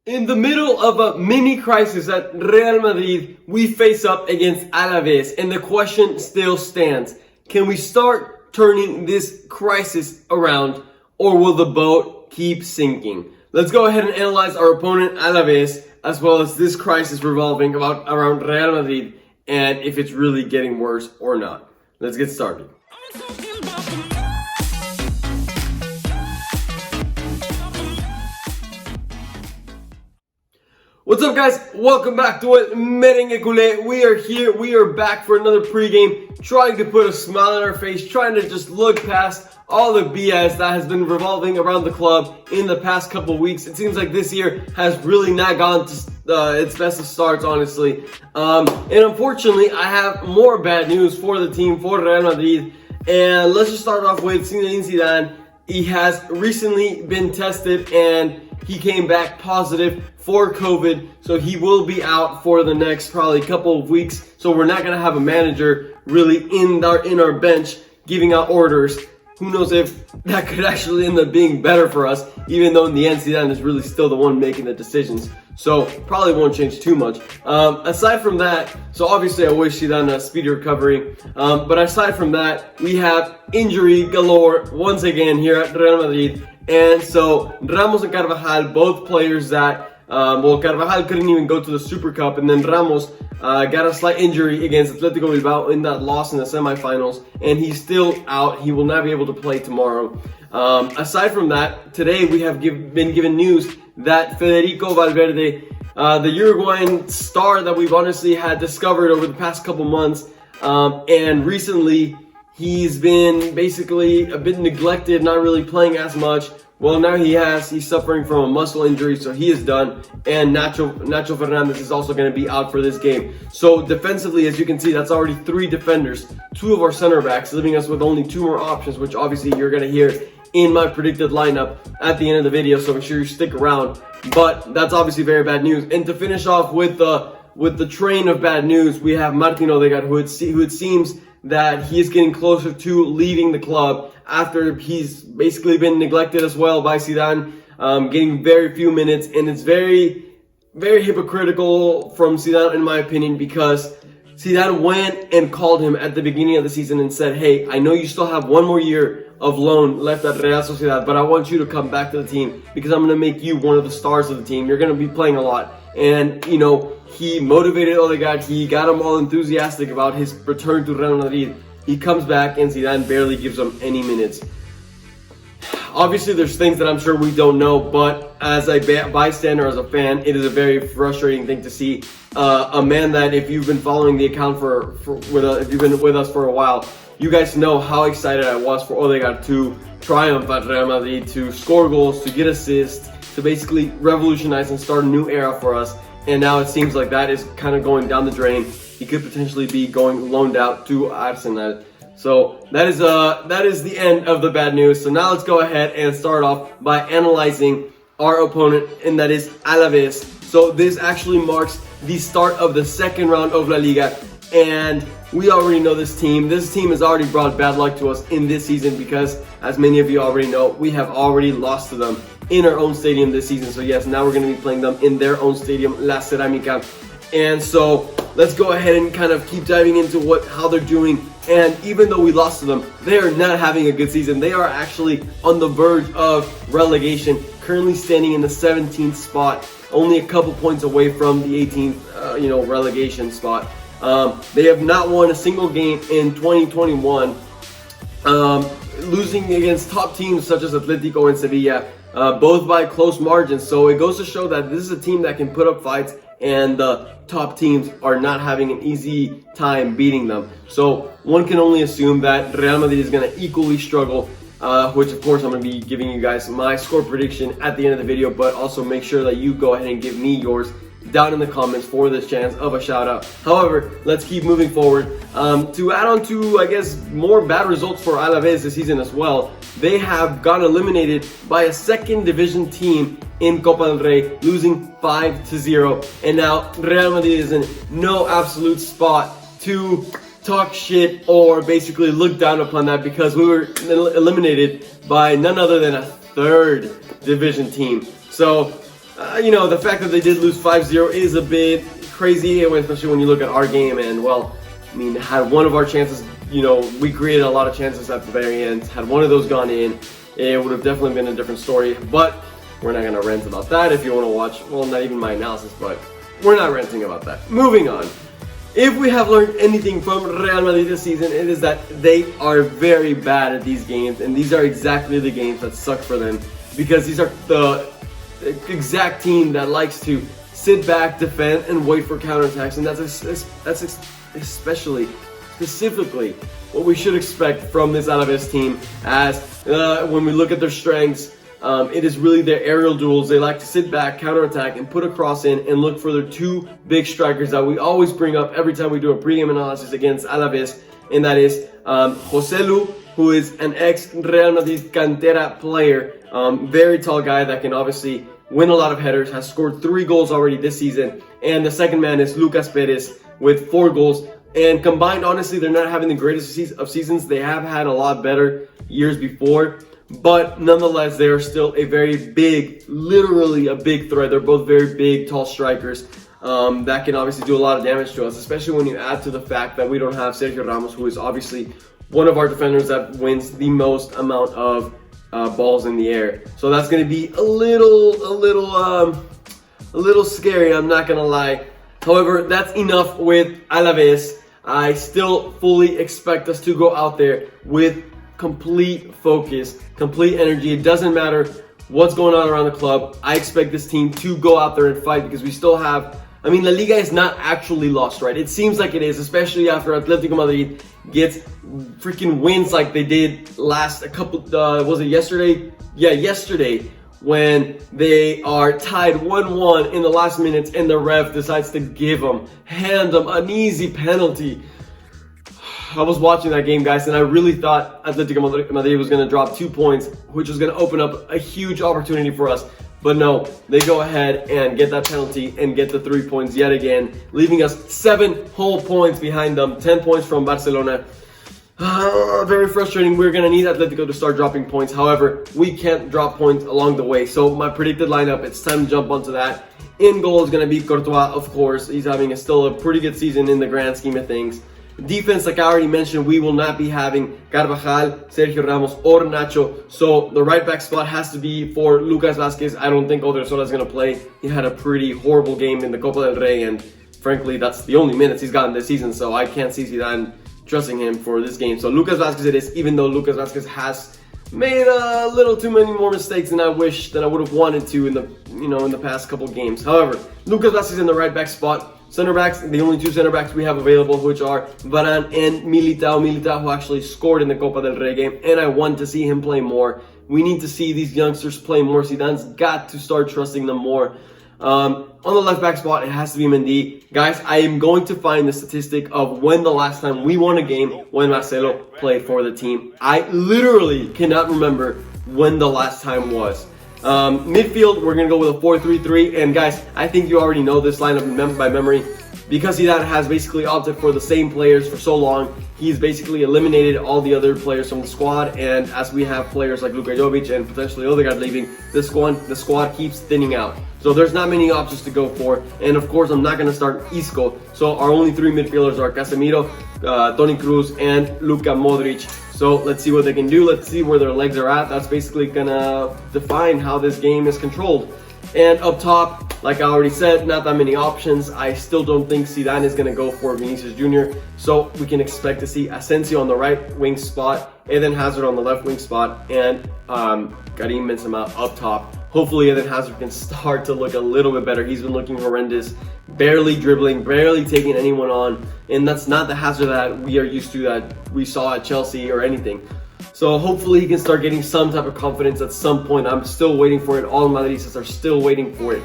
In the middle of a mini crisis at Real Madrid, we face up against Alaves, and the question still stands. Can we start turning this crisis around, or will the boat keep sinking? Let's go ahead and analyze our opponent Alaves, as well as this crisis revolving around Real Madrid, and if it's really getting worse or not. Let's get started. What's up, guys? Welcome back to El Merengue Culé. We are here. We are back for another pregame, trying to put a smile on our face, trying to just look past all the BS that has been revolving around the club in the past couple of weeks. It seems like this year has really not gone to its best of starts, honestly. And unfortunately, I have more bad news for the team, for Real Madrid. And let's just start off with Zidane. He has recently been tested and he came back positive for COVID, so he will be out for the next probably couple of weeks. So we're not gonna have a manager really in our bench giving out orders. Who knows if that could actually end up being better for us, even though in the end Zidane is really still the one making the decisions. So probably won't change too much. Aside from that, so obviously I wish Zidane a speedy recovery. But aside from that, we have injury galore once again here at Real Madrid. And so Ramos and Carvajal, both players that, Carvajal couldn't even go to the Super Cup, and then Ramos got a slight injury against Atletico Bilbao in that loss in the semifinals, and he's still out. He will not be able to play tomorrow. Aside from that, today we have been given news that Federico Valverde, the Uruguayan star that we've honestly had discovered over the past couple months, and recently he's been basically a bit neglected, not really playing as much. Well, now he's suffering from a muscle injury, so he is done. And Nacho Fernandez is also going to be out for this game. So defensively, as you can see, that's already 3 defenders, 2 of our center backs, leaving us with only 2 more options, which obviously you're going to hear in my predicted lineup at the end of the video. So make sure you stick around. But that's obviously very bad news. And to finish off with the train of bad news, we have Martin Odeegard, who it seems that he is getting closer to leaving the club after he's basically been neglected as well by Zidane, getting very few minutes. And it's very, very hypocritical from Zidane, in my opinion, because Zidane went and called him at the beginning of the season and said, hey, I know you still have 1 more year of loan left at Real Sociedad, but I want you to come back to the team because I'm going to make you one of the stars of the team. You're going to be playing a lot. And, you know, he motivated Odeegard. He got him all enthusiastic about his return to Real Madrid. He comes back and Zidane barely gives him any minutes. Obviously, there's things that I'm sure we don't know, but as a bystander, as a fan, it is a very frustrating thing to see. A man that, if you've been following the account if you've been with us for a while, you guys know how excited I was for Odeegard to triumph at Real Madrid, to score goals, to get assists, to basically revolutionize and start a new era for us. And now it seems like that is kind of going down the drain. He could potentially be going loaned out to Arsenal. So that is the end of the bad news. So now let's go ahead and start off by analyzing our opponent, and that is Alaves. So this actually marks the start of the second round of La Liga, and we already know this team. This team has already brought bad luck to us in this season because, as many of you already know, we have already lost to them in our own stadium this season. So yes, now we're going to be playing them in their own stadium, La Ceramica. And so let's go ahead and kind of keep diving into how they're doing. And even though we lost to them, they are not having a good season. They are actually on the verge of relegation, currently standing in the 17th spot, only a couple points away from the 18th, relegation spot. They have not won a single game in 2021, losing against top teams such as Atletico and Sevilla, both by close margins. So it goes to show that this is a team that can put up fights, and the top teams are not having an easy time beating them. So one can only assume that Real Madrid is going to equally struggle, which of course I'm going to be giving you guys my score prediction at the end of the video, but also make sure that you go ahead and give me yours down in the comments for this chance of a shout out. However, let's keep moving forward. To add on to, I guess, more bad results for Alaves this season as well, they have gotten eliminated by a second division team in Copa del Rey, losing 5-0. And now Real Madrid is in no absolute spot to talk shit or basically look down upon that, because we were eliminated by none other than a third division team. So the fact that they did lose 5-0 is a bit crazy, especially when you look at our game. And well, I mean, had one of our chances, we created a lot of chances at the very end. Had one of those gone in, it would have definitely been a different story. But we're not going to rant about that. If you want to watch, well, not even my analysis, but we're not ranting about that. Moving on. If we have learned anything from Real Madrid this season, it is that they are very bad at these games, and these are exactly the games that suck for them, because these are the exact team that likes to sit back, defend, and wait for counterattacks, and that's specifically what we should expect from this Alaves team, as when we look at their strengths, it is really their aerial duels. They like to sit back, counterattack, and put a cross in and look for their two big strikers that we always bring up every time we do a pregame analysis against Alaves, and that is Joselu, who is an ex-Real Madrid Cantera player, very tall guy that can obviously win a lot of headers, has scored 3 goals already this season, and the second man is Lucas Perez with 4 goals. And combined, honestly, they're not having the greatest of seasons. They have had a lot better years before, but nonetheless, they are still a very big, literally a big threat. They're both very big, tall strikers that can obviously do a lot of damage to us, especially when you add to the fact that we don't have Sergio Ramos, who is obviously one of our defenders that wins the most amount of balls in the air. So that's going to be a little scary, I'm not going to lie. However, that's enough with Alaves. I still fully expect us to go out there with complete focus, complete energy. It doesn't matter what's going on around the club. I expect this team to go out there and fight, because we still have, La Liga is not actually lost, right? It seems like it is, especially after Atletico Madrid gets freaking wins like they did was it yesterday? Yeah, yesterday, when they are tied 1-1 in the last minutes and the ref decides to hand them an easy penalty. I was watching that game, guys, and I really thought Atletico Madrid was going to drop 2 points, which was going to open up a huge opportunity for us. But no, they go ahead and get that penalty and get the 3 points yet again, leaving us 7 whole points behind them, 10 points from Barcelona. Very frustrating. We're going to need Atletico to start dropping points. However, we can't drop points along the way. So my predicted lineup, it's time to jump onto that. In goal is going to be Courtois, of course. He's having still a pretty good season in the grand scheme of things. Defense, like I already mentioned, we will not be having Carvajal, Sergio Ramos, or Nacho. So the right back spot has to be for Lucas Vázquez. I don't think Odeegard is going to play. He had a pretty horrible game in the Copa del Rey, and frankly, that's the only minutes he's gotten this season. So I can't see Zidane trusting him for this game. So Lucas Vázquez it is, even though Lucas Vázquez has made a little too many more mistakes than I wish that I would have wanted to in the past couple games. However, Lucas Vázquez in the right back spot. Center backs, the only 2 center backs we have available, which are Varane and Militao. Militao, who actually scored in the Copa del Rey game, and I want to see him play more. We need to see these youngsters play more. Zidane's got to start trusting them more. On the left back spot, it has to be Mendy. Guys, I am going to find the statistic of when the last time we won a game when Marcelo played for the team. I literally cannot remember when the last time was. Midfield, we're going to go with a 4-3-3. And guys, I think you already know this lineup by memory, because Zidane has basically opted for the same players for so long. He's basically eliminated all the other players from the squad, and as we have players like Luka Jovic and potentially Odeegard leaving, the squad keeps thinning out. So there's not many options to go for, and of course I'm not going to start Isco. So our only 3 midfielders are Casemiro, Toni Kroos, and Luka Modric. So let's see what they can do. Let's see where their legs are at. That's basically going to define how this game is controlled. And up top, like I already said, not that many options. I still don't think Zidane is going to go for Vinicius Jr. So we can expect to see Asensio on the right wing spot, Eden Hazard on the left wing spot, and Karim Benzema up top. Hopefully Eden Hazard can start to look a little bit better. He's been looking horrendous, barely dribbling, barely taking anyone on. And that's not the Hazard that we are used to, that we saw at Chelsea or anything. So hopefully he can start getting some type of confidence at some point. I'm still waiting for it. All Madridistas are still waiting for it.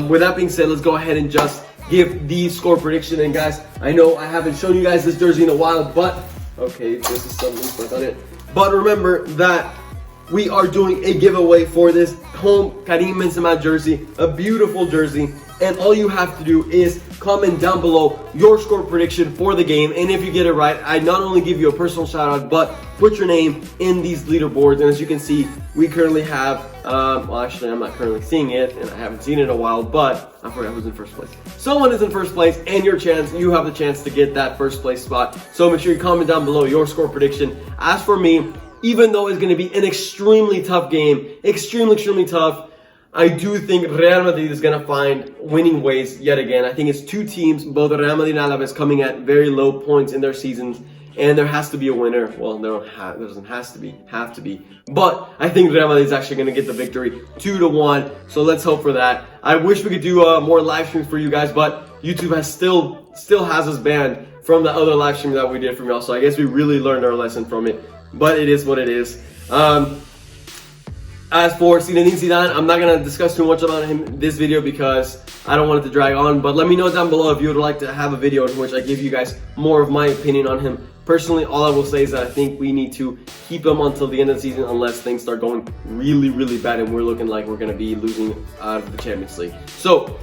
With that being said, let's go ahead and just give the score prediction. And guys, I know I haven't shown you guys this jersey in a while, but okay, this is something that's on it. But remember that we are doing a giveaway for this home Karim Benzema jersey, a beautiful jersey. And all you have to do is comment down below your score prediction for the game. And if you get it right, I not only give you a personal shout out, but put your name in these leaderboards. And as you can see, we currently have Well, actually, I'm not currently seeing it, and I haven't seen it in a while, but I forgot who's in first place. Someone is in first place, and you have the chance to get that first place spot. So make sure you comment down below your score prediction. As for me, even though it's going to be an extremely tough game, extremely tough, I do think Real Madrid is going to find winning ways yet again. I think it's two teams, both Real Madrid and Alaves, coming at very low points in their seasons, and there has to be a winner. Well, there doesn't have to be. But I think Real Madrid is actually going to get the victory 2-1. So let's hope for that. I wish we could do more live streams for you guys, but YouTube has still has us banned from the other live stream that we did from y'all. So I guess we really learned our lesson from it. But it is what it is. As for Zidane, I'm not going to discuss too much about him in this video because I don't want it to drag on. But let me know down below if you would like to have a video in which I give you guys more of my opinion on him. Personally, all I will say is that I think we need to keep him until the end of the season unless things start going really bad and we're looking like we're going to be losing out of the Champions League. So,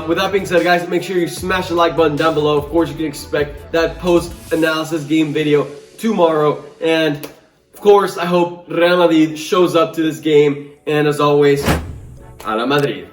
with that being said, guys, make sure you smash the like button down below. Of course, you can expect that post-analysis game video tomorrow. And of course, I hope Real Madrid shows up to this game. And as always, a la Madrid.